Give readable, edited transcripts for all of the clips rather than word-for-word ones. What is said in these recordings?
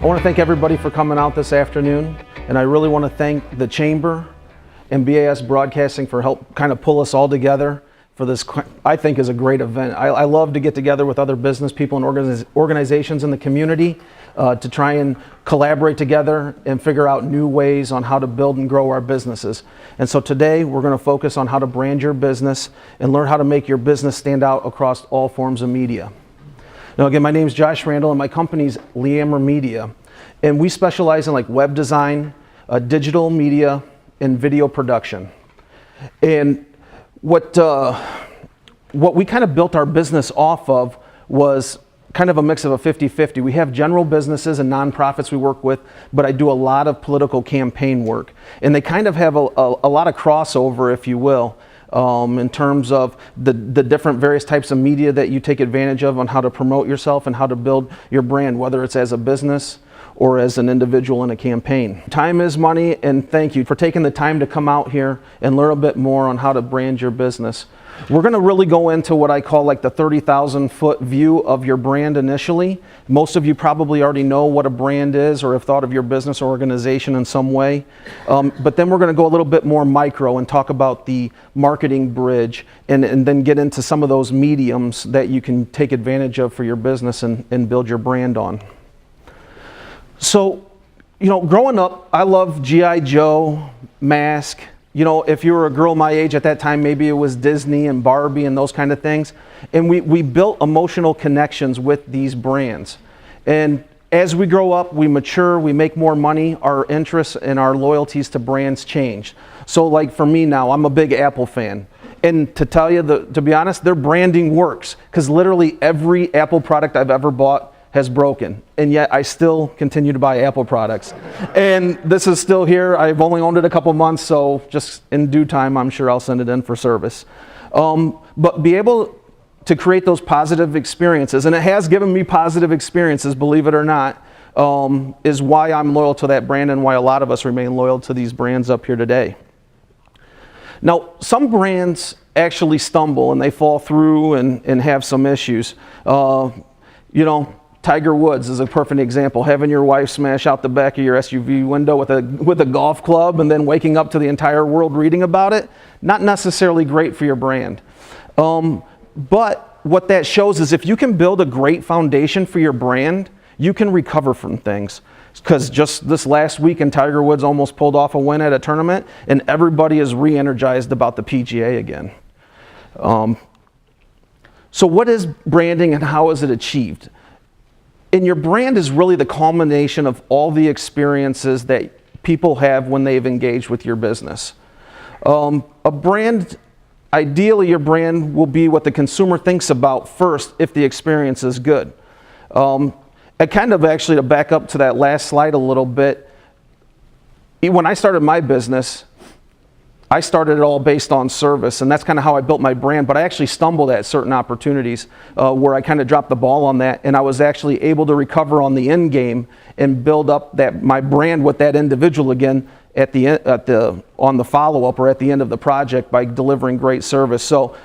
I want to thank everybody for coming out this afternoon, and I really want to thank the Chamber and BAS Broadcasting for help kind of pull us all together for this, I think, is a great event. I love to get together with other business people and organizations in the community to try and collaborate together and figure out new ways on how to build and grow our businesses. And so today we're going to focus on how to brand your business and learn how to make your business stand out across all forms of media. Now again, my name is Josh Randall and my company's Leammer Media, and we specialize in like web design, digital media, and video production. And what we kind of built our business off of was kind of a mix of a 50-50. We have general businesses and nonprofits we work with, but I do a lot of political campaign work. And they kind of have a lot of crossover, if you will, in terms of the different various types of media that you take advantage of on how to promote yourself and how to build your brand, whether it's as a business or as an individual in a campaign. Time is money, and thank you for taking the time to come out here and learn a bit more on how to brand your business. We're going to really go into what I call like the 30,000 foot view of your brand initially. Most of you probably already know what a brand is or have thought of your business or organization in some way. But then we're going to go a little bit more micro and talk about the marketing bridge and then get into some of those mediums that you can take advantage of for your business and build your brand on. So, you know, growing up, I loved G.I. Joe, Mask. You know, if you were a girl my age at that time, maybe it was Disney and Barbie and those kind of things. And we built emotional connections with these brands. And as we grow up, we mature, we make more money, our interests and our loyalties to brands change. So like for me now, I'm a big Apple fan. And to tell you, to be honest, their branding works, because literally every Apple product I've ever bought has broken, and yet I still continue to buy Apple products. And this is still here. I've only owned it a couple months, so just in due time, I'm sure I'll send it in for service. But be able to create those positive experiences, and it has given me positive experiences, believe it or not, is why I'm loyal to that brand and why a lot of us remain loyal to these brands up here today. Now, some brands actually stumble and they fall through and have some issues. You know, Tiger Woods is a perfect example. Having your wife smash out the back of your SUV window with a golf club and then waking up to the entire world reading about it, not necessarily great for your brand. But what that shows is if you can build a great foundation for your brand, you can recover from things. Because just this last weekend, Tiger Woods almost pulled off a win at a tournament, and everybody is re-energized about the PGA again. So what is branding and how is it achieved? And your brand is really the culmination of all the experiences that people have when they've engaged with your business. A brand, ideally your brand will be what the consumer thinks about first if the experience is good. And kind of actually to back up to that last slide a little bit, when I started my business, I started it all based on service, and that's kind of how I built my brand, but I actually stumbled at certain opportunities where I kind of dropped the ball on that, and I was actually able to recover on the end game and build up my brand with that individual again on the follow-up or at the end of the project by delivering great service. So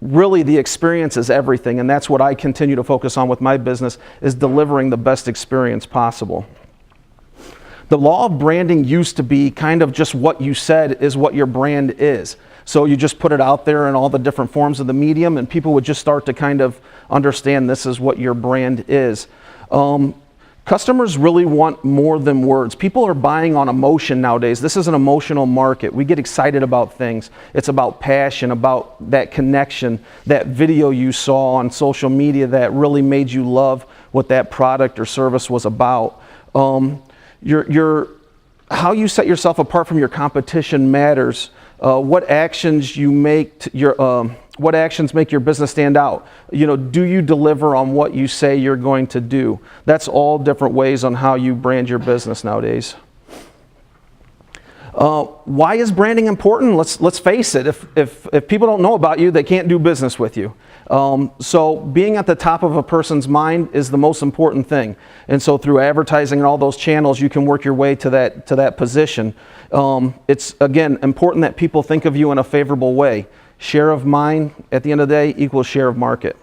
really the experience is everything, and that's what I continue to focus on with my business, is delivering the best experience possible. The law of branding used to be kind of just what you said is what your brand is. So you just put it out there in all the different forms of the medium, and people would just start to kind of understand this is what your brand is. Customers really want more than words. People are buying on emotion nowadays. This is an emotional market. We get excited about things. It's about passion, about that connection, that video you saw on social media that really made you love what that product or service was about. How you set yourself apart from your competition matters. What actions you make what actions make your business stand out? You know, do you deliver on what you say you're going to do? That's all different ways on how you brand your business nowadays. Why is branding important? Let's face it. If people don't know about you, they can't do business with you. So being at the top of a person's mind is the most important thing. And so through advertising and all those channels, you can work your way to that position. It's again important that people think of you in a favorable way. Share of mind at the end of the day equals share of market.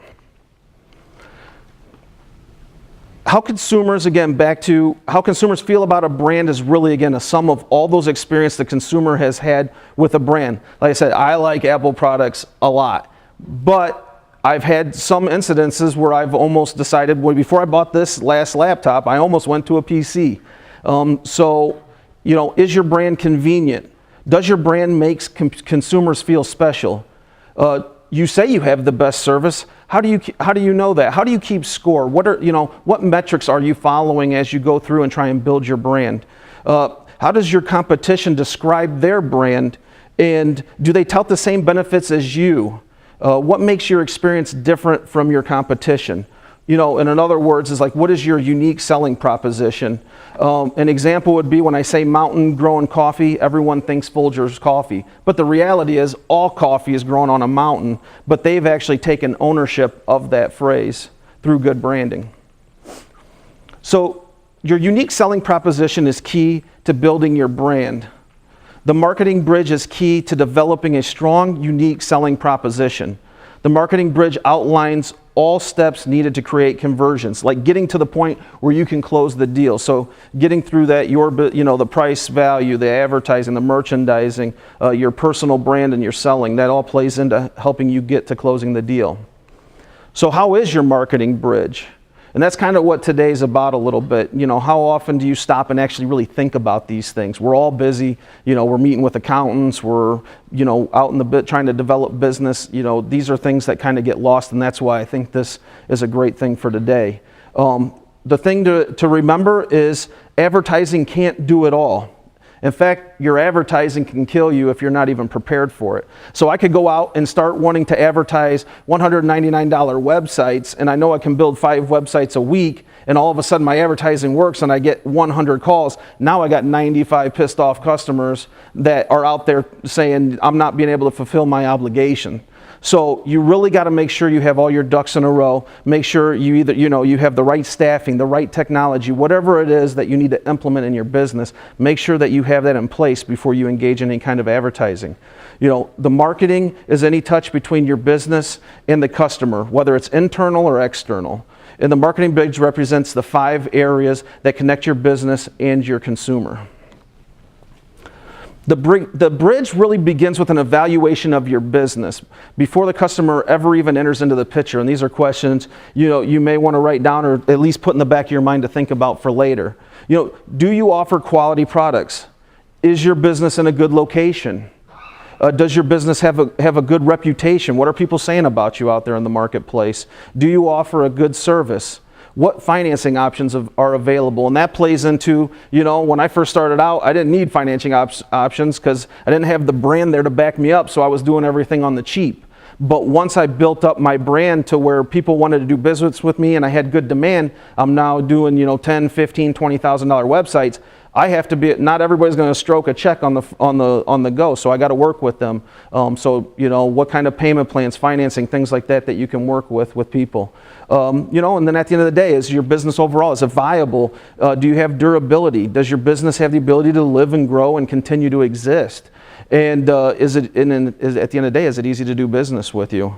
how consumers, again, back to how consumers feel about a brand is really, again, a sum of all those experiences the consumer has had with a brand. Like I said, I like Apple products a lot, but I've had some incidences where I've almost decided, well, before I bought this last laptop, I almost went to a PC. So, you know, is your brand convenient? Does your brand make consumers feel special? You say you have the best service. How do you know that? How do you keep score? What metrics are you following as you go through and try and build your brand? How does your competition describe their brand? And do they tout the same benefits as you? What makes your experience different from your competition? You know, and in other words, is like, what is your unique selling proposition? An example would be when I say mountain grown coffee, everyone thinks Folgers coffee. But the reality is all coffee is grown on a mountain, but they've actually taken ownership of that phrase through good branding. So your unique selling proposition is key to building your brand. The marketing bridge is key to developing a strong, unique selling proposition. The marketing bridge outlines all steps needed to create conversions, like getting to the point where you can close the deal. So getting through that, the price, value, the advertising, the merchandising, your personal brand and your selling, that all plays into helping you get to closing the deal. So how is your marketing bridge? And that's kind of what today's about a little bit. You know, how often do you stop and actually really think about these things? We're all busy. You know, we're meeting with accountants. We're, out in the bit trying to develop business. You know, these are things that kind of get lost, and that's why I think this is a great thing for today. The thing to remember is advertising can't do it all. In fact, your advertising can kill you if you're not even prepared for it. So I could go out and start wanting to advertise $199 websites, and I know I can build 5 websites a week, and all of a sudden my advertising works and I get 100 calls. Now I got 95 pissed off customers that are out there saying I'm not being able to fulfill my obligation. So you really got to make sure you have all your ducks in a row. Make sure you you have the right staffing, the right technology, whatever it is that you need to implement in your business. Make sure that you have that in place before you engage in any kind of advertising. You know, the marketing is any touch between your business and the customer, whether it's internal or external. And the marketing bridge represents the 5 areas that connect your business and your consumer. The bridge really begins with an evaluation of your business before the customer ever even enters into the picture. And these are questions you may want to write down or at least put in the back of your mind to think about for later. Do you offer quality products? Is your business in a good location? Does your business have a good reputation? What are people saying about you out there in the marketplace? Do you offer a good service? What financing options are available? And that plays into, when I first started out, I didn't need financing options because I didn't have the brand there to back me up, so I was doing everything on the cheap. But once I built up my brand to where people wanted to do business with me and I had good demand, I'm now doing, $10, $15, $20,000 websites. I have to be, not everybody's going to stroke a check on the go, so I got to work with them. What kind of payment plans, financing, things like that you can work with people. And then at the end of the day, is your business overall, is it viable? Do you have durability? Does your business have the ability to live and grow and continue to exist? And at the end of the day, is it easy to do business with you?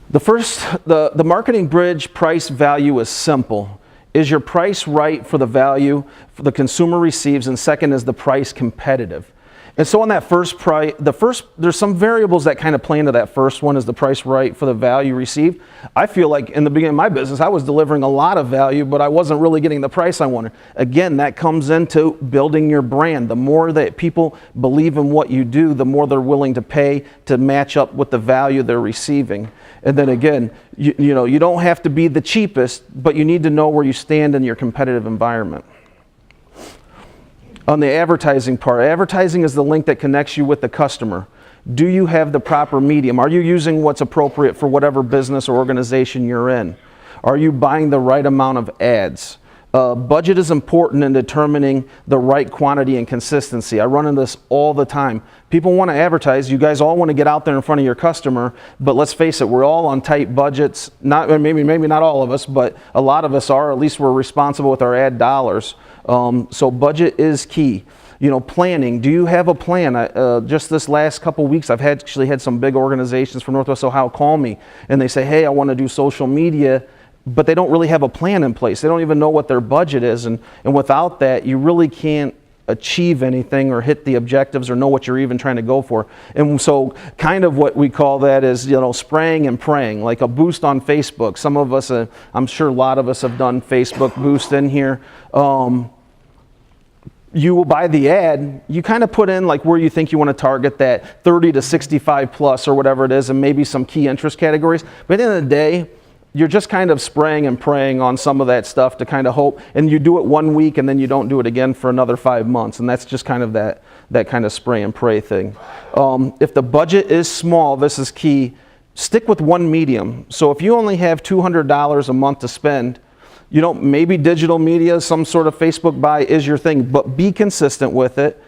The marketing bridge price value is simple. Is your price right for the value the consumer receives? And second, is the price competitive? And so on that first price, there's some variables that kind of play into that first one. Is the price right for the value received? I feel like in the beginning of my business, I was delivering a lot of value, but I wasn't really getting the price I wanted. Again, that comes into building your brand. The more that people believe in what you do, the more they're willing to pay to match up with the value they're receiving. And then again, you don't have to be the cheapest, but you need to know where you stand in your competitive environment. On the advertising part, advertising is the link that connects you with the customer. Do you have the proper medium? Are you using what's appropriate for whatever business or organization you're in? Are you buying the right amount of ads? Budget is important in determining the right quantity and consistency. I run into this all the time. People want to advertise. You guys all want to get out there in front of your customer, but let's face it, we're all on tight budgets. Maybe not all of us, but a lot of us are. At least we're responsible with our ad dollars. So budget is key. Planning. Do you have a plan? Just this last couple weeks, I've actually had some big organizations from Northwest Ohio call me, and they say, hey, I want to do social media. but they don't really have a plan in place. They don't even know what their budget is, and without that, you really can't achieve anything or hit the objectives or know what you're even trying to go for. And so kind of what we call that is, spraying and praying, like a boost on Facebook. Some of us, I'm sure a lot of us have done Facebook boost in here. You will buy the ad, you kind of put in like where you think you want to target that 30 to 65 plus or whatever it is, and maybe some key interest categories. But at the end of the day, you're just kind of spraying and praying on some of that stuff to kind of hope, and you do it 1 week and then you don't do it again for another 5 months, and that's just kind of that kind of spray and pray thing. If the budget is small, this is key, stick with one medium. So if you only have $200 a month to spend, maybe digital media, some sort of Facebook buy is your thing, but be consistent with it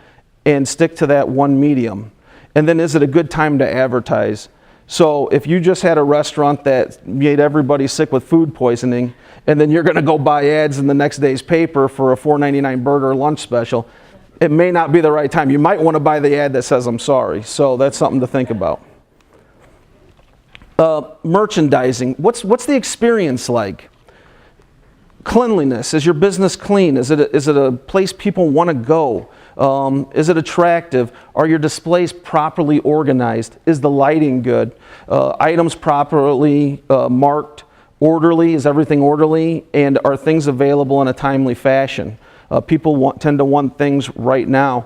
and stick to that one medium. And then is it a good time to advertise? So if you just had a restaurant that made everybody sick with food poisoning, and then you're going to go buy ads in the next day's paper for a $4.99 burger lunch special, it may not be the right time. You might want to buy the ad that says, "I'm sorry." So that's something to think about. Merchandising. What's the experience like? Cleanliness. Is your business clean? Is it a place people want to go? Is it attractive? Are your displays properly organized? Is the lighting good? Items properly marked? Orderly? Is everything orderly? And are things available in a timely fashion? People tend to want things right now.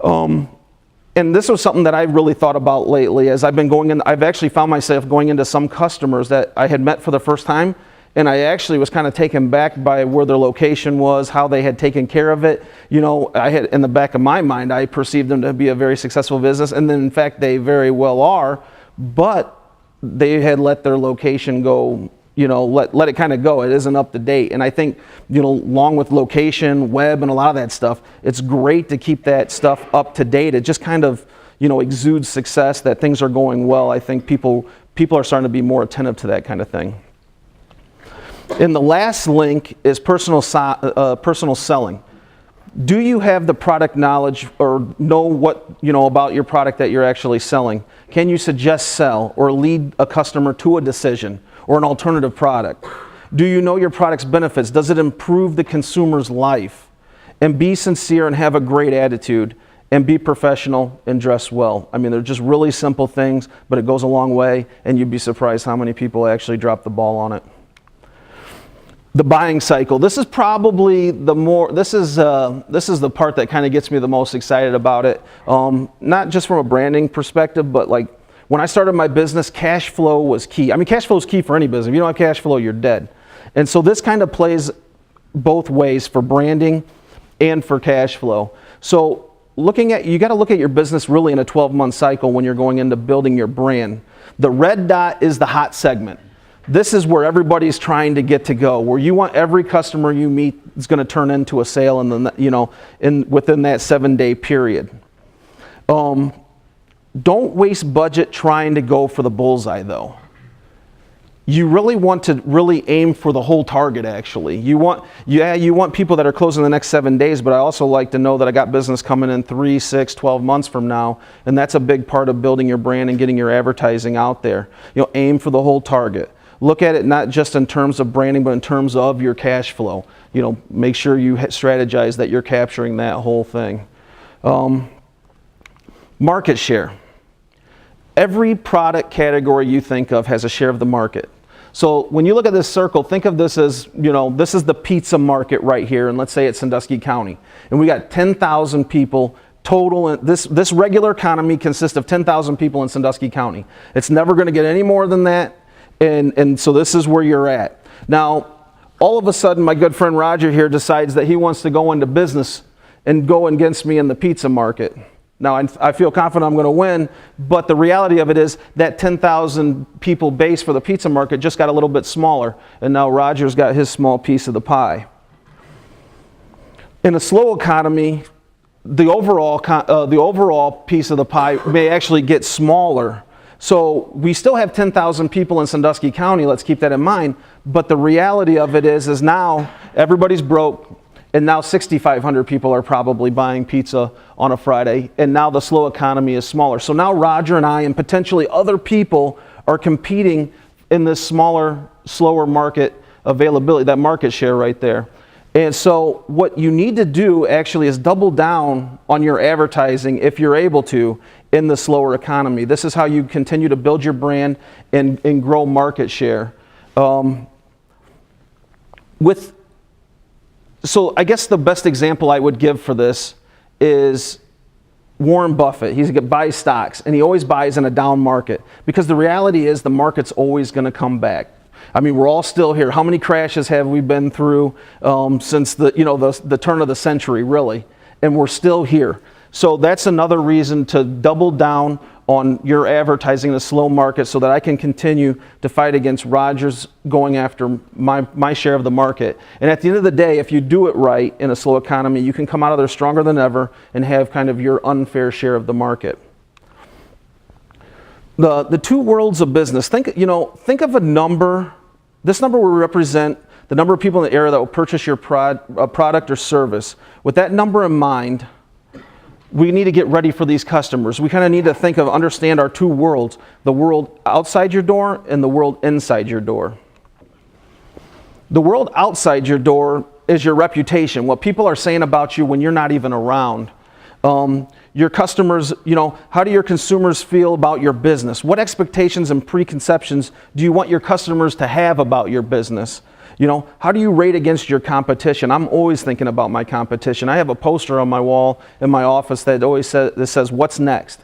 And this was something that I really thought about lately as I've been going in. I've actually found myself going into some customers that I had met for the first time, and I actually was kind of taken back by where their location was, how they had taken care of it. I had, in the back of my mind, I perceived them to be a very successful business, and then in fact they very well are, but they had let their location go, let it kind of go. It isn't up to date. And I think, along with location, web, and a lot of that stuff, it's great to keep that stuff up to date. It just kind of, exudes success, that things are going well. I think people are starting to be more attentive to that kind of thing. And the last link is personal selling. Do you have the product knowledge or know what, about your product that you're actually selling? Can you suggest sell or lead a customer to a decision or an alternative product? Do you know your product's benefits? Does it improve the consumer's life? And be sincere and have a great attitude, and be professional and dress well. I mean, they're just really simple things, but it goes a long way, and you'd be surprised how many people actually drop the ball on it. The buying cycle. This is probably this is the part that kind of gets me the most excited about it. Not just from a branding perspective, but like when I started my business, cash flow was key. I mean, cash flow is key for any business. If you don't have cash flow, you're dead. And so this kind of plays both ways for branding and for cash flow. So you got to look at your business really in a 12-month cycle when you're going into building your brand. The red dot is the hot segment. This is where everybody's trying to get to go, where you want every customer you meet is going to turn into a sale within that 7-day period. Don't waste budget trying to go for the bullseye though. You really want to aim for the whole target actually. You want people that are closing the next 7 days, but I also like to know that I got business coming in 3, 6, 12 months from now, and that's a big part of building your brand and getting your advertising out there. Aim for the whole target. Look at it not just in terms of branding, but in terms of your cash flow. Make sure you strategize that you're capturing that whole thing. Market share. Every product category you think of has a share of the market. So when you look at this circle, think of this as, this is the pizza market right here, and let's say it's Sandusky County. And we got 10,000 people total. This regular economy consists of 10,000 people in Sandusky County. It's never going to get any more than that. And so this is where you're at. Now, all of a sudden, my good friend Roger here decides that he wants to go into business and go against me in the pizza market. Now, I feel confident I'm going to win, but the reality of it is that 10,000 people base for the pizza market just got a little bit smaller, and now Roger's got his small piece of the pie. In a slow economy, the overall piece of the pie may actually get smaller. So we still have 10,000 people in Sandusky County, let's keep that in mind, but the reality of it is now everybody's broke, and now 6,500 people are probably buying pizza on a Friday, and now the slow economy is smaller. So now Roger and I and potentially other people are competing in this smaller, slower market availability, that market share right there. And so what you need to do actually is double down on your advertising if you're able to in the slower economy. This is how you continue to build your brand and grow market share. So I guess the best example I would give for this is Warren Buffett. He buys stocks, and he always buys in a down market, because the reality is the market's always going to come back. I mean, we're all still here. How many crashes have we been through since the turn of the century, really? And we're still here. So that's another reason to double down on your advertising in a slow market, so that I can continue to fight against Rogers going after my share of the market. And at the end of the day, if you do it right in a slow economy, you can come out of there stronger than ever and have kind of your unfair share of the market. The two worlds of business. Think of a number. This number will represent the number of people in the area that will purchase your product or service. With that number in mind, we need to get ready for these customers. We kind of need to understand our two worlds, the world outside your door and the world inside your door. The world outside your door is your reputation, what people are saying about you when you're not even around. Your customers, how do your consumers feel about your business? What expectations and preconceptions do you want your customers to have about your business? How do you rate against your competition? I'm always thinking about my competition. I have a poster on my wall in my office that says, "What's next?"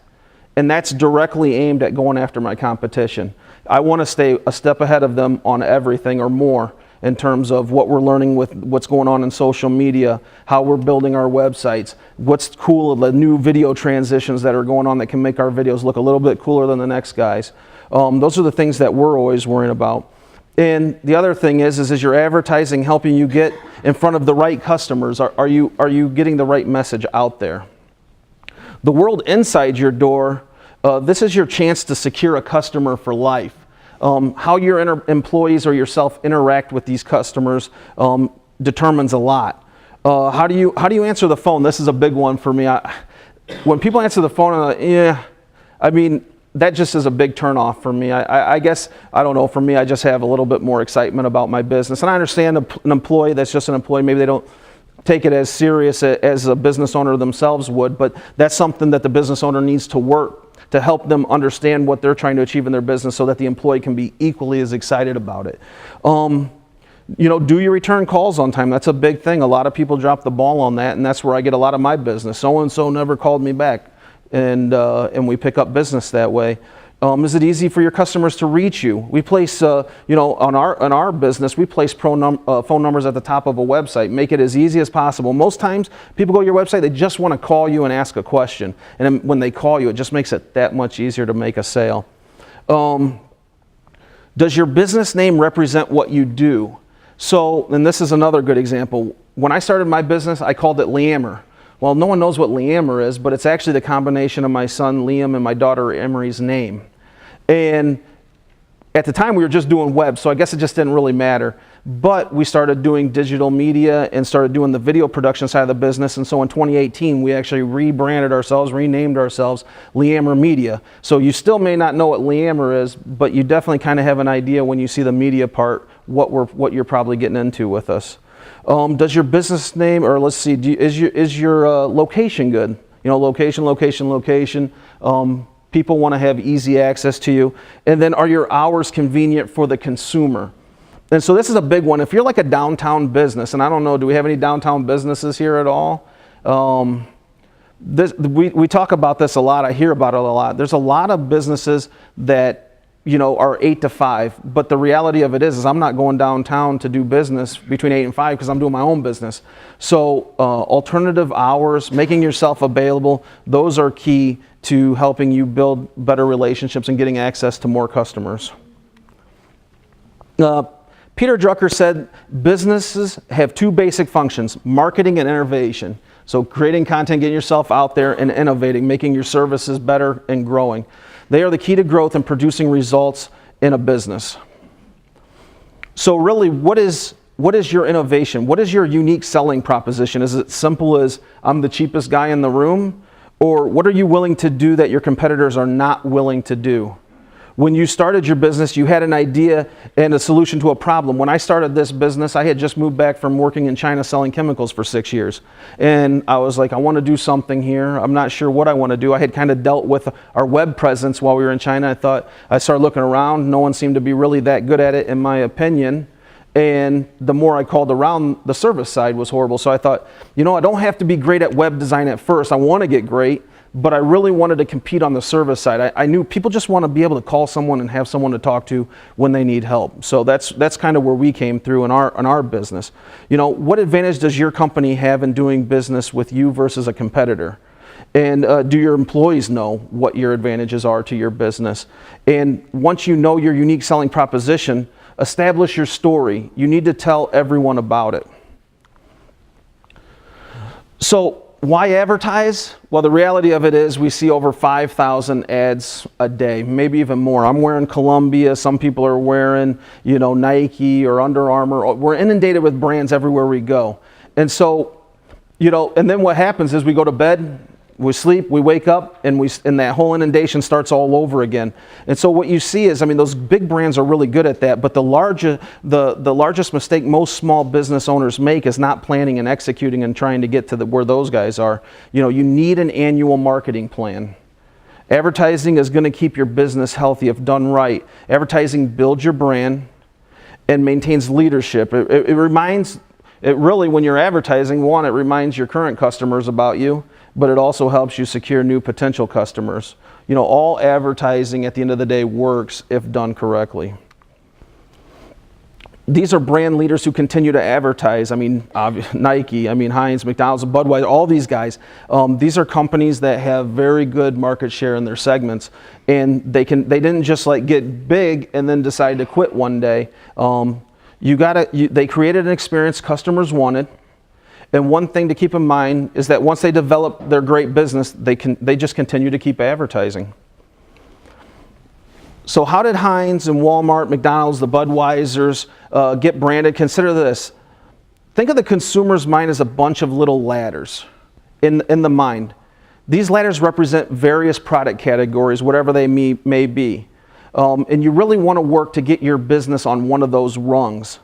And that's directly aimed at going after my competition. I want to stay a step ahead of them on everything or more, in terms of what we're learning with what's going on in social media, how we're building our websites, what's cool, the new video transitions that are going on that can make our videos look a little bit cooler than the next guys. Those are the things that we're always worrying about. And the other thing is your advertising helping you get in front of the right customers? Are you getting the right message out there? The world inside your door, this is your chance to secure a customer for life. How your employees or yourself interact with these customers determines a lot. How do you answer the phone? This is a big one for me. When people answer the phone, that just is a big turnoff for me. I guess, I don't know, for me, I just have a little bit more excitement about my business. And I understand an employee that's just an employee, maybe they don't take it as serious as a business owner themselves would, but that's something that the business owner needs to work to help them understand what they're trying to achieve in their business, so that the employee can be equally as excited about it. Do you return calls on time? That's a big thing. A lot of people drop the ball on that, and that's where I get a lot of my business. So-and-so never called me back. And we pick up business that way. Is it easy for your customers to reach you? We place, on our business, we place phone numbers at the top of a website. Make it as easy as possible. Most times, people go to your website, they just want to call you and ask a question. And then when they call you, it just makes it that much easier to make a sale. Does your business name represent what you do? So, and this is another good example. When I started my business, I called it Leammer. Well, no one knows what Leammer is, but it's actually the combination of my son Liam and my daughter Emery's name. And at the time, we were just doing web, so I guess it just didn't really matter. But we started doing digital media and started doing the video production side of the business. And so in 2018, we actually rebranded ourselves, renamed ourselves Leammer Media. So you still may not know what Leammer is, but you definitely kind of have an idea when you see the media part what you're probably getting into with us. Does your business name, or let's see, is your location good? Location. People want to have easy access to you. And then, are your hours convenient for the consumer? And so this is a big one. If you're like a downtown business, and I don't know, do we have any downtown businesses here at all? We talk about this a lot. I hear about it a lot. There's a lot of businesses that are 8 to 5, but the reality of it is I'm not going downtown to do business between 8 and 5 because I'm doing my own business. So alternative hours, making yourself available, those are key to helping you build better relationships and getting access to more customers. Peter Drucker said businesses have two basic functions: marketing and innovation. So creating content, getting yourself out there, and innovating, making your services better and growing. They are the key to growth and producing results in a business. So really, what is your innovation? What is your unique selling proposition? Is it simple as I'm the cheapest guy in the room? Or what are you willing to do that your competitors are not willing to do? When you started your business, you had an idea and a solution to a problem. When I started this business, I had just moved back from working in China selling chemicals for 6 years. And I was like, I want to do something here. I'm not sure what I want to do. I had kind of dealt with our web presence while we were in China. I started looking around. No one seemed to be really that good at it, in my opinion. And the more I called around, the service side was horrible. So I thought, you know, I don't have to be great at web design at first. I want to get great, but I really wanted to compete on the service side. I knew people just want to be able to call someone and have someone to talk to when they need help. So that's kind of where we came through in our business. You know, what advantage does your company have in doing business with you versus a competitor? And do your employees know what your advantages are to your business? And once you know your unique selling proposition, establish your story. You need to tell everyone about it. So why advertise? Well, the reality of it is we see over 5,000 ads a day, maybe even more. I'm wearing Columbia. Some people are wearing, you know, Nike or Under Armour. We're inundated with brands everywhere we go. And so, you know, and then what happens is we go to bed, we sleep, we wake up, and that whole inundation starts all over again. And so what you see is, I mean, those big brands are really good at that, but the largest mistake most small business owners make is not planning and executing and trying to get to where those guys are. You know, you need an annual marketing plan. Advertising is going to keep your business healthy if done right. Advertising builds your brand and maintains leadership. It really, when you're advertising, one, it reminds your current customers about you, but it also helps you secure new potential customers. You know, all advertising at the end of the day works if done correctly. These are brand leaders who continue to advertise. I mean, Nike, I mean, Heinz, McDonald's, Budweiser, all these guys. These are companies that have very good market share in their segments, and they didn't just like get big and then decide to quit one day. They created an experience customers wanted. And one thing to keep in mind is that once they develop their great business, they just continue to keep advertising. So how did Heinz and Walmart, McDonald's, the Budweisers get branded? Consider this. Think of the consumer's mind as a bunch of little ladders in the mind. These ladders represent various product categories, whatever they may be. And you really want to work to get your business on one of those rungs.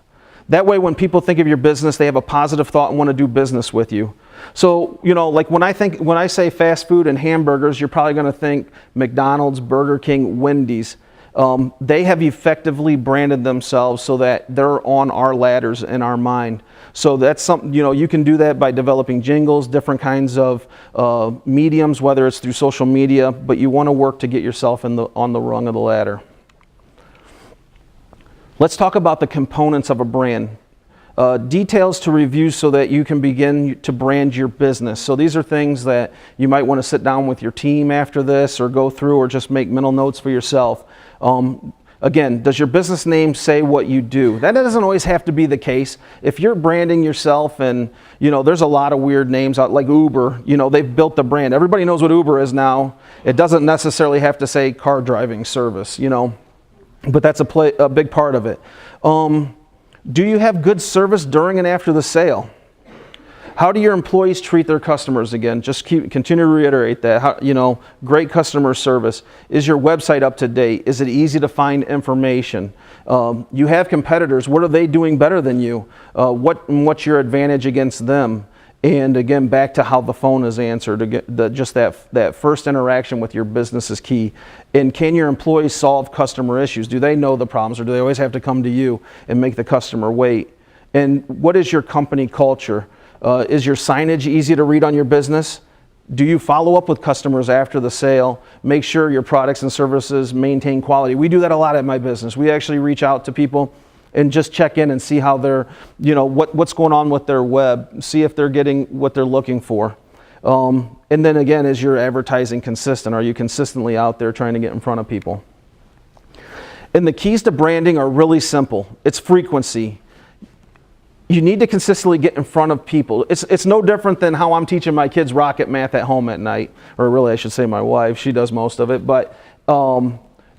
That way, when people think of your business, they have a positive thought and want to do business with you. So, you know, like when I say fast food and hamburgers, you're probably going to think McDonald's, Burger King, Wendy's. They have effectively branded themselves so that they're on our ladders in our mind. So that's something, you know, you can do that by developing jingles, different kinds of mediums, whether it's through social media, but you want to work to get yourself on the rung of the ladder. Let's talk about the components of a brand. Details to review so that you can begin to brand your business. So these are things that you might want to sit down with your team after this or go through or just make mental notes for yourself. Again, does your business name say what you do? That doesn't always have to be the case. If you're branding yourself and, you know, there's a lot of weird names out like Uber, you know, they've built the brand. Everybody knows what Uber is now. It doesn't necessarily have to say car driving service, you know. But that's a big part of it. Do you have good service during and after the sale? How do your employees treat their customers? Again, just continue to reiterate that. You know, great customer service. Is your website up to date? Is it easy to find information? You have competitors. What are they doing better than you? What's your advantage against them? And again, back to how the phone is answered. Just that first interaction with your business is key. And can your employees solve customer issues? Do they know the problems, or do they always have to come to you and make the customer wait? And what is your company culture? Is your signage easy to read on your business? Do you follow up with customers after the sale? Make sure your products and services maintain quality. We do that a lot at my business. We actually reach out to people and just check in and see how they're, you know, what's going on with their web, see if they're getting what they're looking for. And then again, is your advertising consistent? Are you consistently out there trying to get in front of people? And the keys to branding are really simple. It's frequency. You need to consistently get in front of people. It's no different than how I'm teaching my kids rocket math at home at night, or really I should say my wife, she does most of it. But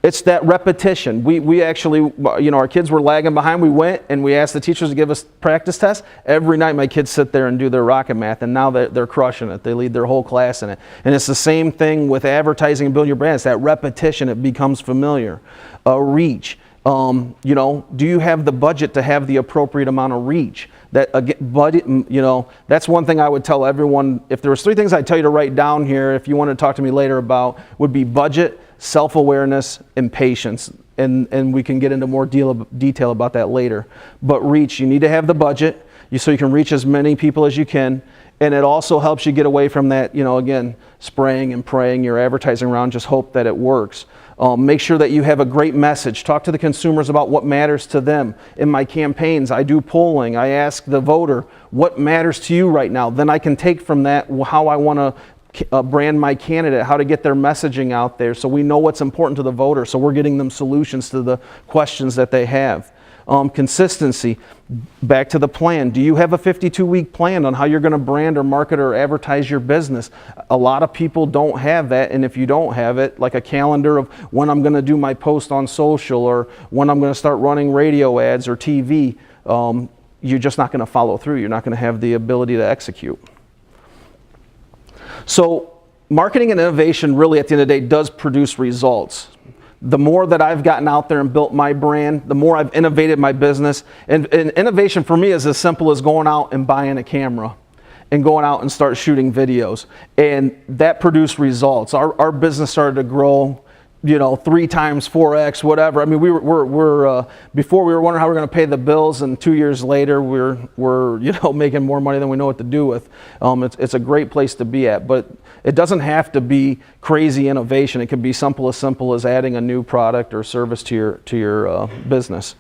It's that repetition. We actually, you know, our kids were lagging behind. We went and we asked the teachers to give us practice tests. Every night my kids sit there and do their rocket math, and now they're crushing it. They lead their whole class in it. And it's the same thing with advertising and building your brand. It's that repetition. It becomes familiar. Reach. You know, do you have the budget to have the appropriate amount of reach? That budget, you know, that's one thing I would tell everyone. If there was 3 things I'd tell you to write down here, if you want to talk to me later about, would be budget, self-awareness, and patience. And we can get into more detail about that later. But reach, you need to have the budget so you can reach as many people as you can. And it also helps you get away from that, you know, again, spraying and praying your advertising around, just hope that it works. Make sure that you have a great message. Talk to the consumers about what matters to them. In my campaigns, I do polling. I ask the voter, what matters to you right now? Then I can take from that how I want to brand my candidate, how to get their messaging out there so we know what's important to the voter, so we're getting them solutions to the questions that they have. Consistency, back to the plan. Do you have a 52-week plan on how you're going to brand or market or advertise your business? A lot of people don't have that, and if you don't have it, like a calendar of when I'm going to do my post on social or when I'm going to start running radio ads or TV, you're just not going to follow through. You're not going to have the ability to execute. So marketing and innovation really at the end of the day does produce results. The more that I've gotten out there and built my brand, the more I've innovated my business. And innovation for me is as simple as going out and buying a camera and going out and start shooting videos. And that produced results. Our business started to grow, you know, 3 times, 4x, whatever. I mean, we're before we were wondering how we're going to pay the bills, and 2 years later we're you know, making more money than we know what to do with. It's a great place to be at, but it doesn't have to be crazy innovation. It can be simple as adding a new product or service to your business.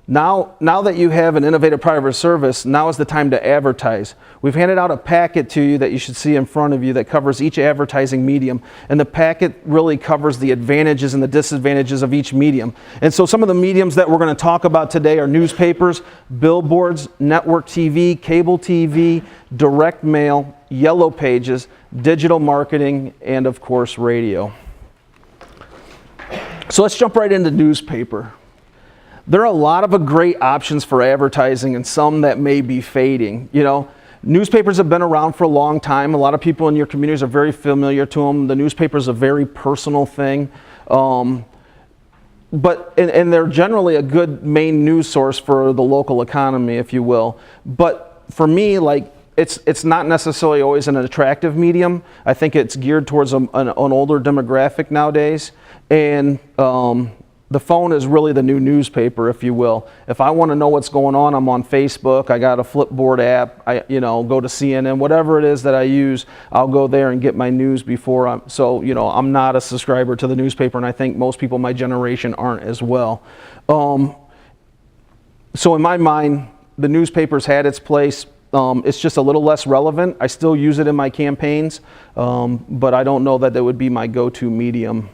Now that you have an innovative product or service, now is the time to advertise. We've handed out a packet to you that you should see in front of you that covers each advertising medium. And the packet really covers the advantages and the disadvantages of each medium. And so some of the mediums that we're going to talk about today are newspapers, billboards, network TV, cable TV, direct mail, yellow pages, digital marketing, and of course radio. So let's jump right into newspaper. There are a lot of great options for advertising and some that may be fading. You know, newspapers have been around for a long time. A lot of people in your communities are very familiar to them. The newspaper is a very personal thing. And they're generally a good main news source for the local economy, if you will. But for me, like, it's not necessarily always an attractive medium. I think it's geared towards an older demographic nowadays. And the phone is really the new newspaper, if you will. If I want to know what's going on, I'm on Facebook. I got a Flipboard app. I go to CNN, whatever it is that I use. I'll go there and get my news before I'm not a subscriber to the newspaper, and I think most people my generation aren't as well. So in my mind, the newspaper's had its place. It's just a little less relevant. I still use it in my campaigns, but I don't know that it would be my go-to medium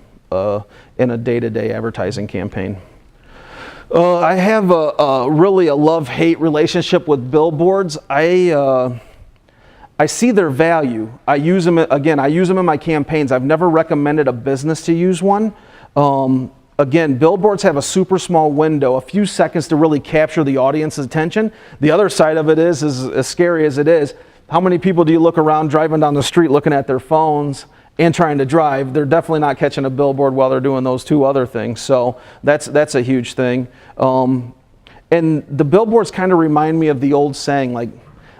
in a day-to-day advertising campaign. I have really a love-hate relationship with billboards. I see their value. I use them in my campaigns. I've never recommended a business to use one. Again, billboards have a super small window, a few seconds to really capture the audience's attention. The other side of it is as scary as it is, how many people do you look around driving down the street looking at their phones and trying to drive? They're definitely not catching a billboard while they're doing those 2 other things. So that's a huge thing. And the billboards kind of remind me of the old saying, like,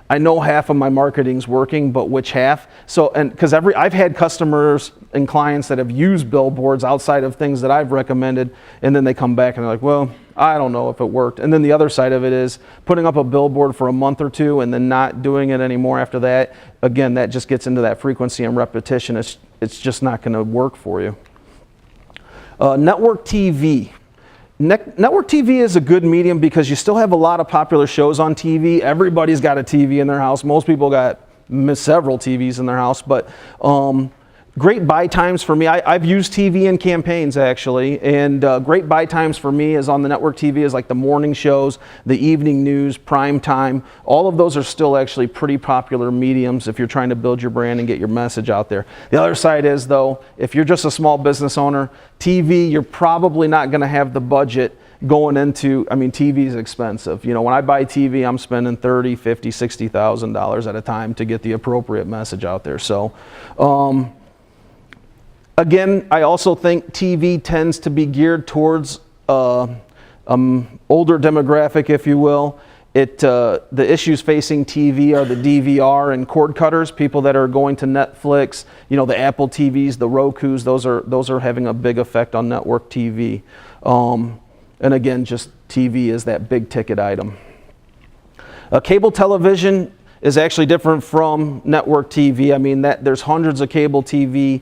I know half of my marketing's working, but which half? So, and because I've had customers and clients that have used billboards outside of things that I've recommended, and then they come back and they're like, well, I don't know if it worked. And then the other side of it is putting up a billboard for a month or 2 and then not doing it anymore after that. Again, that just gets into that frequency and repetition. It's just not going to work for you. Network TV. Network TV is a good medium because you still have a lot of popular shows on TV. Everybody's got a TV in their house. Most people got several TVs in their house, but Great buy times for me, I've used TV in campaigns actually, and great buy times for me is on the network TV is like the morning shows, the evening news, prime time. All of those are still actually pretty popular mediums if you're trying to build your brand and get your message out there. The other side is though, if you're just a small business owner, TV, you're probably not going to have the budget going into, I mean, TV is expensive. You know, when I buy TV, I'm spending $30, $50, $60,000 at a time to get the appropriate message out there. So, again, I also think TV tends to be geared towards older demographic, if you will. The issues facing TV are the DVR and cord cutters, people that are going to Netflix, you know, the Apple TVs, the Rokus, those are having a big effect on network TV. And again, just TV is that big ticket item. Cable television is actually different from network TV. I mean, there's hundreds of cable TV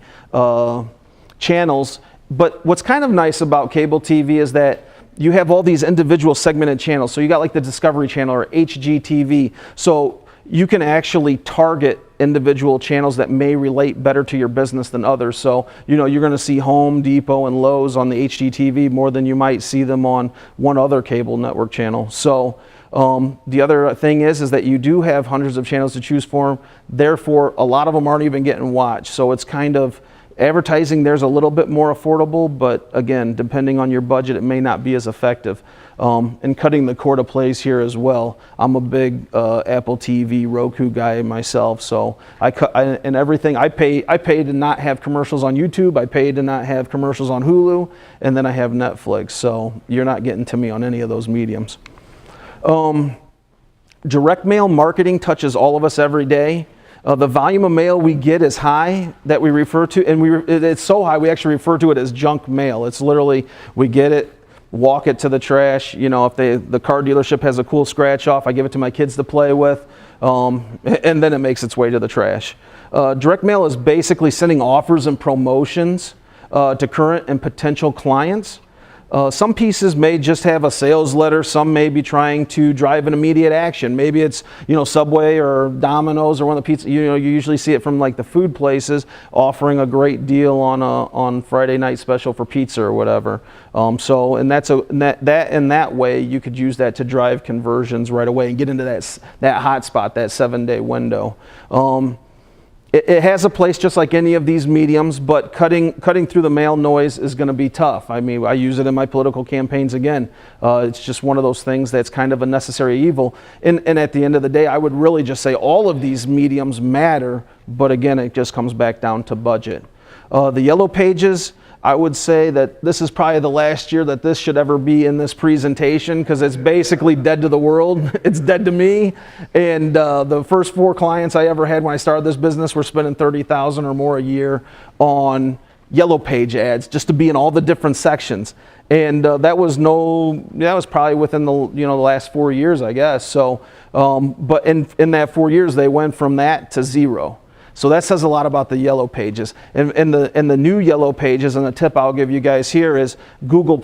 channels, but what's kind of nice about cable TV is that you have all these individual segmented channels. So you got like the Discovery Channel or HGTV. So you can actually target individual channels that may relate better to your business than others. So, you know, you're going to see Home Depot and Lowe's on the HGTV more than you might see them on one other cable network channel. So the other thing is that you do have hundreds of channels to choose from. Therefore, a lot of them aren't even getting watched. So it's kind of advertising there's a little bit more affordable, but again, depending on your budget, it may not be as effective. And cutting the cord of plays here as well. I'm a big Apple TV, Roku guy myself, so and everything. I pay to not have commercials on YouTube. I pay to not have commercials on Hulu, and then I have Netflix. So you're not getting to me on any of those mediums. Direct mail marketing touches all of us every day. The volume of mail we get is high that we refer to, and it's so high we actually refer to it as junk mail. It's literally, we get it, walk it to the trash. You know, if the car dealership has a cool scratch off, I give it to my kids to play with, and then it makes its way to the trash. Direct mail is basically sending offers and promotions to current and potential clients. Some pieces may just have a sales letter. Some may be trying to drive an immediate action. Maybe it's, you know, Subway or Domino's or one of the pizza. You know, you usually see it from like the food places offering a great deal on Friday night special for pizza or whatever. So, and that way you could use that to drive conversions right away and get into that hot spot, that 7-day window. It has a place just like any of these mediums, but cutting through the mail noise is going to be tough. I mean, I use it in my political campaigns again. It's just one of those things that's kind of a necessary evil. And at the end of the day, I would really just say all of these mediums matter, but again, it just comes back down to budget. The yellow pages, I would say that this is probably the last year that this should ever be in this presentation because it's basically dead to the world. It's dead to me. And the first 4 clients I ever had when I started this business were spending $30,000 or more a year on yellow page ads just to be in all the different sections. And that was probably within the the last 4 years, I guess. So, but in that 4 years, they went from that to 0. So that says a lot about the yellow pages. And the new yellow pages, and the tip I'll give you guys here is Google+.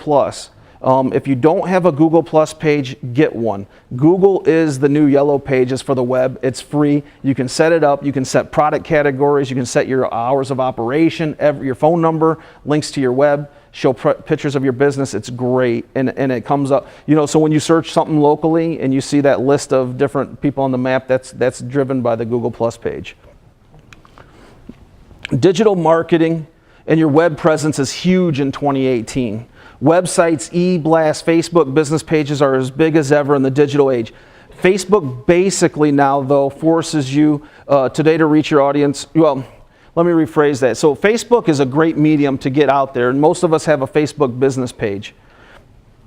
If you don't have a Google+ page, get one. Google is the new yellow pages for the web. It's free. You can set it up. You can set product categories. You can set your hours of operation, your phone number, links to your web, show pictures of your business. It's great. And it comes up, so when you search something locally and you see that list of different people on the map, that's driven by the Google+ page. Digital marketing and your web presence is huge in 2018. Websites, e-blasts, Facebook business pages are as big as ever in the digital age. Facebook basically now, though, forces you today to reach your audience. Well, let me rephrase that. So Facebook is a great medium to get out there, and most of us have a Facebook business page.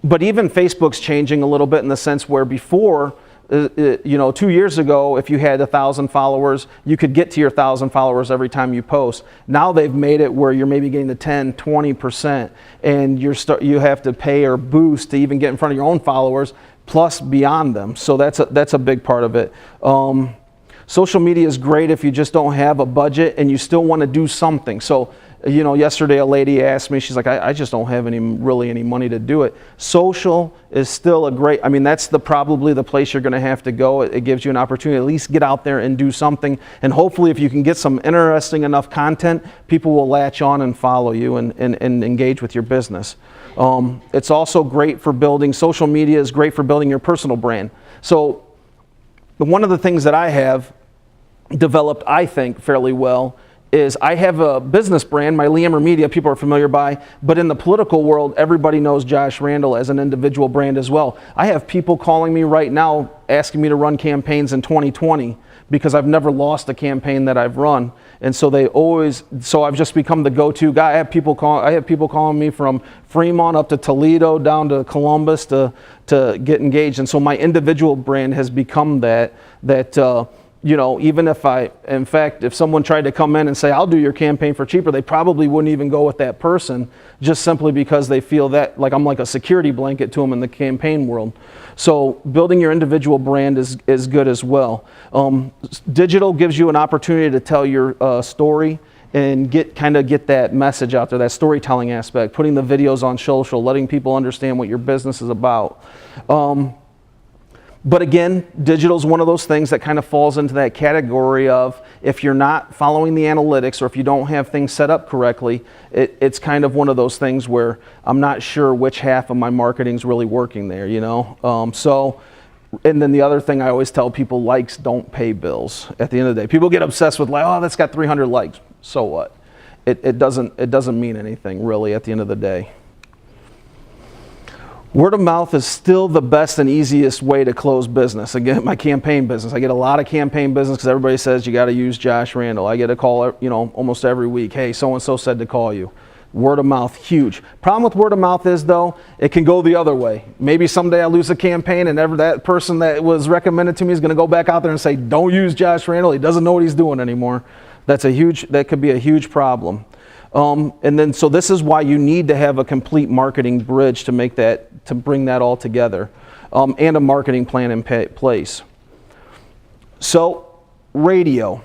But even Facebook's changing a little bit in the sense where before, 2 years ago, if you had 1,000 followers, you could get to your 1,000 followers every time you post. Now they've made it where you're maybe getting to 10, 20%, and you have to pay or boost to even get in front of your own followers, plus beyond them. So that's a big part of it. Social media is great if you just don't have a budget and you still want to do something. So You know, yesterday a lady asked me, she's like, I just don't have really any money to do it. Social is still a great, I mean, that's probably the place you're going to have to go. It gives you an opportunity to at least get out there and do something. And hopefully if you can get some interesting enough content, people will latch on and follow you and engage with your business. It's also great for building, social media is great for building your personal brand. So one of the things that I have developed, I think, fairly well is I have a business brand, my Leamer Media, people are familiar by, but in the political world, everybody knows Josh Randall as an individual brand as well. I have people calling me right now asking me to run campaigns in 2020 because I've never lost a campaign that I've run. And so so I've just become the go-to guy. I have people calling me from Fremont up to Toledo, down to Columbus to get engaged. And so my individual brand has become that you know, even if someone tried to come in and say, I'll do your campaign for cheaper, they probably wouldn't even go with that person just simply because they feel that like I'm like a security blanket to them in the campaign world. So building your individual brand is good as well. Digital gives you an opportunity to tell your story and get that message out there, that storytelling aspect, putting the videos on social, letting people understand what your business is about. But again, digital is one of those things that kind of falls into that category of if you're not following the analytics or if you don't have things set up correctly, it's kind of one of those things where I'm not sure which half of my marketing is really working there, you know. And then the other thing I always tell people, likes don't pay bills. At the end of the day, people get obsessed with like, oh, that's got 300 likes. So what? It doesn't mean anything really at the end of the day. Word of mouth is still the best and easiest way to close business. Again, my campaign business. I get a lot of campaign business because everybody says you got to use Josh Randall. I get a call, you know, almost every week. Hey, so-and-so said to call you. Word of mouth, huge. Problem with word of mouth is, though, it can go the other way. Maybe someday I lose a campaign and that person that was recommended to me is going to go back out there and say, don't use Josh Randall. He doesn't know what he's doing anymore. That could be a huge problem. And then, so this is why you need to have a complete marketing bridge to bring that all together, and a marketing plan in place. So, radio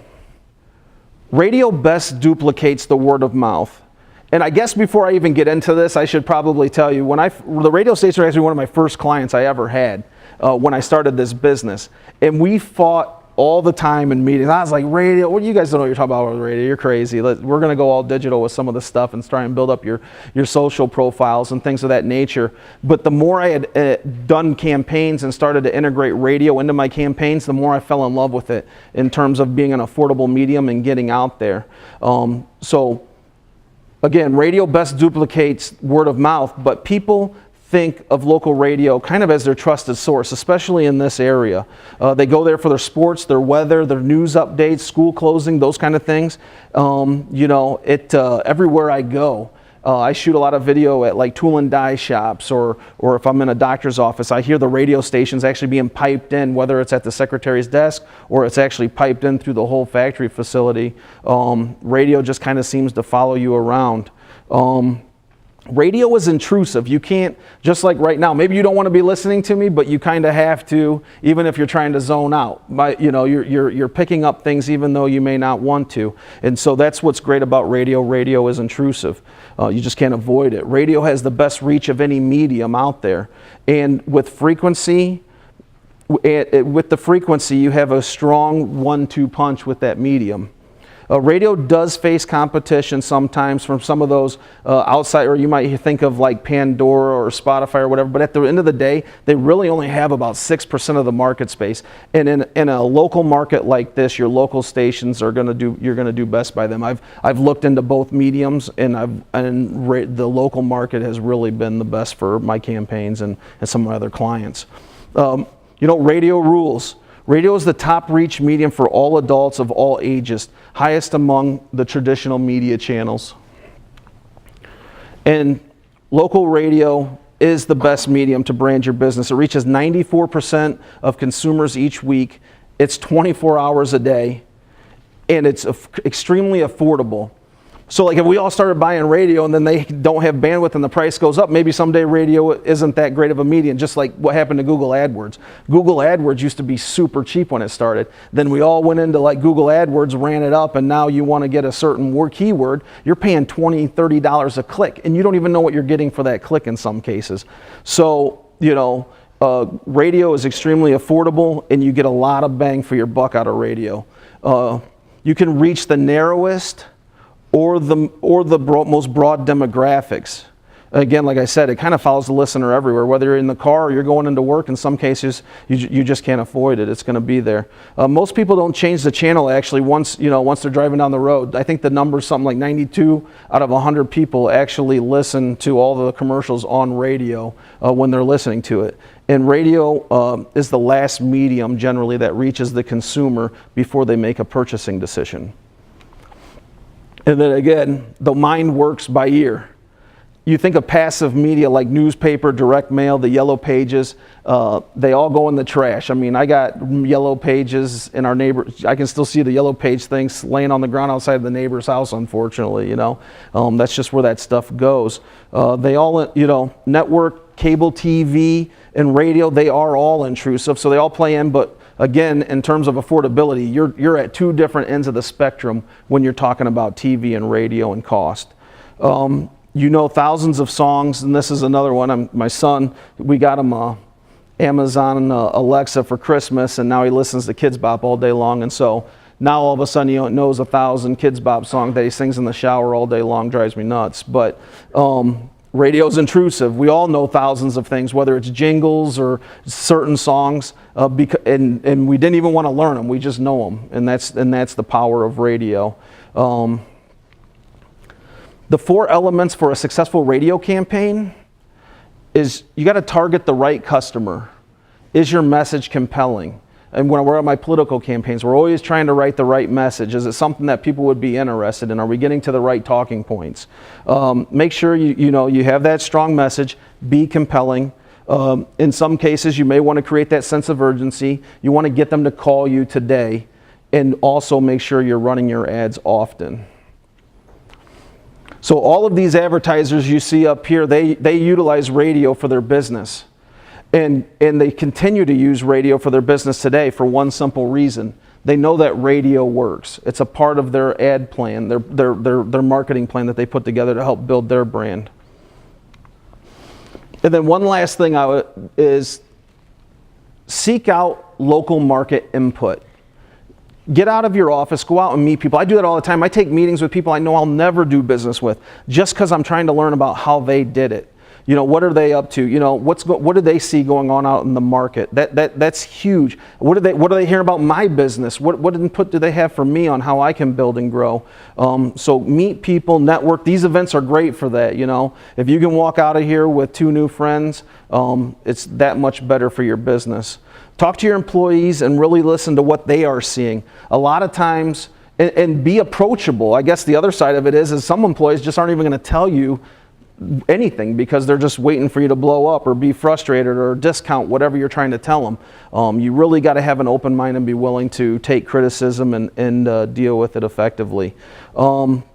best duplicates the word of mouth. And I guess before I even get into this, I should probably tell you, the radio station was actually one of my first clients I ever had when I started this business. And we fought all the time in meetings. I was like, radio, what, you guys don't know what you're talking about with radio, you're crazy. We're going to go all digital with some of the stuff and try and build up your social profiles and things of that nature. But the more I had done campaigns and started to integrate radio into my campaigns, the more I fell in love with it in terms of being an affordable medium and getting out there. So again, radio best duplicates word of mouth, but people think of local radio kind of as their trusted source, especially in this area. They go there for their sports, their weather, their news updates, school closing, those kind of things. You know, everywhere I go, I shoot a lot of video at like tool and die shops, or if I'm in a doctor's office, I hear the radio stations actually being piped in, whether it's at the secretary's desk or it's actually piped in through the whole factory facility. Radio just kind of seems to follow you around. Radio is intrusive. You can't, just like right now, maybe you don't want to be listening to me, but you kind of have to, even if you're trying to zone out. You know, you're picking up things even though you may not want to. And so that's what's great about radio. Radio is intrusive. You just can't avoid it. Radio has the best reach of any medium out there. And with frequency, you have a strong 1-2 punch with that medium. Radio does face competition sometimes from some of those outside, or you might think of like Pandora or Spotify or whatever, but at the end of the day, they really only have about 6% of the market space. And in a local market like this, your local stations are you're gonna do best by them. I've looked into both mediums, and the local market has really been the best for my campaigns and some of my other clients. You know, radio rules. Radio is the top reach medium for all adults of all ages, highest among the traditional media channels. And local radio is the best medium to brand your business. It reaches 94% of consumers each week. It's 24 hours a day, and it's extremely affordable. So like if we all started buying radio and then they don't have bandwidth and the price goes up, maybe someday radio isn't that great of a medium, just like what happened to Google AdWords. Google AdWords used to be super cheap when it started. Then we all went into like Google AdWords, ran it up, and now you want to get a certain keyword, you're paying $20, $30 a click, and you don't even know what you're getting for that click in some cases. So, radio is extremely affordable, and you get a lot of bang for your buck out of radio. You can reach the narrowest or the most broad demographics. Again, like I said, it kind of follows the listener everywhere. Whether you're in the car or you're going into work, in some cases, you just can't avoid it. It's going to be there. Most people don't change the channel actually once they're driving down the road. I think the number is something like 92 out of 100 people actually listen to all the commercials on radio when they're listening to it. And radio is the last medium generally that reaches the consumer before they make a purchasing decision. And then again, the mind works by ear. You think of passive media like newspaper, direct mail, the yellow pages, they all go in the trash. I mean, I got yellow pages in our neighbor. I can still see the yellow page things laying on the ground outside the neighbor's house, unfortunately, That's just where that stuff goes. They all, network, cable TV, and radio, they are all intrusive, so they all play in, but again, in terms of affordability, you're at two different ends of the spectrum when you're talking about TV and radio and cost. Thousands of songs, and this is another one. My son, we got him Amazon Alexa for Christmas, and now he listens to Kids Bop all day long, and so now all of a sudden he knows 1,000 Kids Bop songs that he sings in the shower all day long. Drives me nuts. But radio's intrusive. We all know thousands of things, whether it's jingles or certain songs, and we didn't even want to learn them. We just know them, and that's the power of radio. The 4 elements for a successful radio campaign is you got to target the right customer. Is your message compelling? And when we're at my political campaigns, we're always trying to write the right message. Is it something that people would be interested in? Are we getting to the right talking points? Make sure you have that strong message. Be compelling. In some cases, you may want to create that sense of urgency. You want to get them to call you today, and also make sure you're running your ads often. So all of these advertisers you see up here, they utilize radio for their business. And they continue to use radio for their business today for one simple reason. They know that radio works. It's a part of their ad plan, their marketing plan that they put together to help build their brand. And then one last thing is seek out local market input. Get out of your office, go out and meet people. I do that all the time. I take meetings with people I know I'll never do business with just because I'm trying to learn about how they did it. What are they up to? What do they see going on out in the market? That's huge. What are they hearing about my business? What input do they have for me on how I can build and grow? So meet people, network. These events are great for that. If you can walk out of here with 2 new friends, it's that much better for your business. Talk to your employees and really listen to what they are seeing. A lot of times, and be approachable. I guess the other side of it is some employees just aren't even going to tell you anything because they're just waiting for you to blow up or be frustrated or discount whatever you're trying to tell them. You really got to have an open mind and be willing to take criticism and deal with it effectively.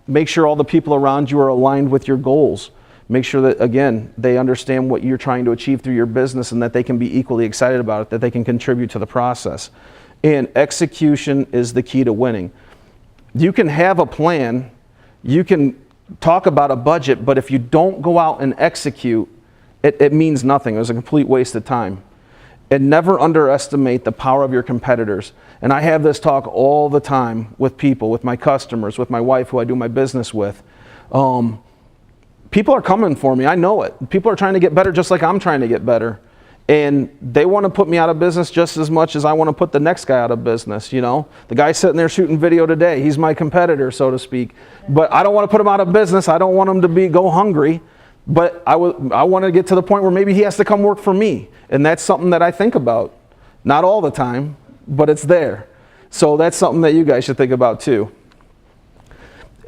Make sure all the people around you are aligned with your goals. Make sure that, again, they understand what you're trying to achieve through your business and that they can be equally excited about it, that they can contribute to the process. And execution is the key to winning. You can have a plan, you can talk about a budget, but if you don't go out and execute, it means nothing. It was a complete waste of time. And never underestimate the power of your competitors. And I have this talk all the time with people, with my customers, with my wife who I do my business with. People are coming for me, I know it. People are trying to get better just like I'm trying to get better. And they want to put me out of business just as much as I want to put the next guy out of business, The guy sitting there shooting video today, he's my competitor, so to speak. But I don't want to put him out of business. I don't want him to go hungry. But I want to get to the point where maybe he has to come work for me. And that's something that I think about. Not all the time, but it's there. So that's something that you guys should think about too.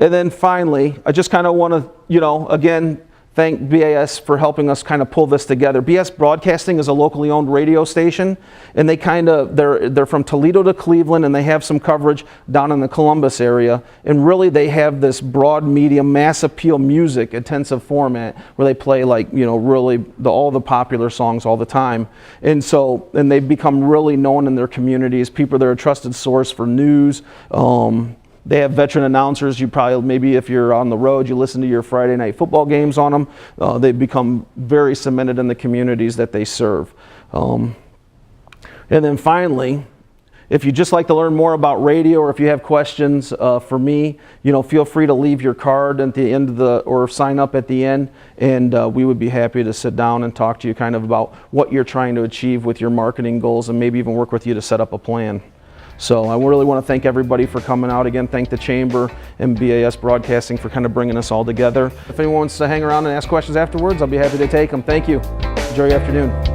And then finally, I just kind of want to, again, thank BAS for helping us kind of pull this together. BAS Broadcasting is a locally owned radio station, and they're from Toledo to Cleveland, and they have some coverage down in the Columbus area. And really, they have this broad medium, mass appeal music intensive format where they play really all the popular songs all the time. And they've become really known in their communities. They're a trusted source for news. They have veteran announcers. You probably, maybe if you're on the road, you listen to your Friday night football games on them. They've become very cemented in the communities that they serve. And then finally, if you'd just like to learn more about radio, or if you have questions for me, feel free to leave your card at the end or sign up at the end, and we would be happy to sit down and talk to you kind of about what you're trying to achieve with your marketing goals, and maybe even work with you to set up a plan. So I really want to thank everybody for coming out. Again, thank the Chamber and BAS Broadcasting for kind of bringing us all together. If anyone wants to hang around and ask questions afterwards, I'll be happy to take them. Thank you. Enjoy your afternoon.